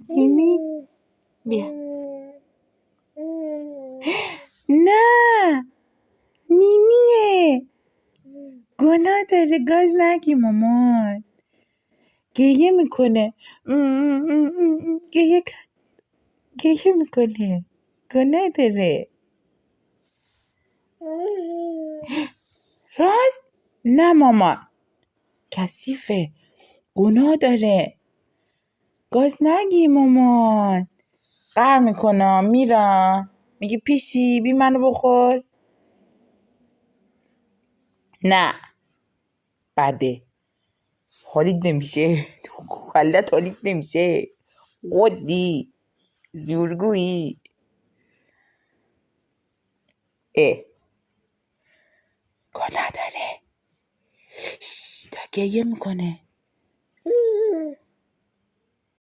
نینی بیا. نه نینیه، گناه داره. گاز نگی مامان. گریه میکنه. گریه میکنه. گناه داره. راست؟ نه مامان، کثیفه، گناه داره. گاز نگی مامان. قهر میکنم میرم. میگه پیشی بی منو بخور. نه بده، حالیت نمیشه. خلت حالیت نمیشه. قدی زورگویی. گناه داره. تا گریه میکنه.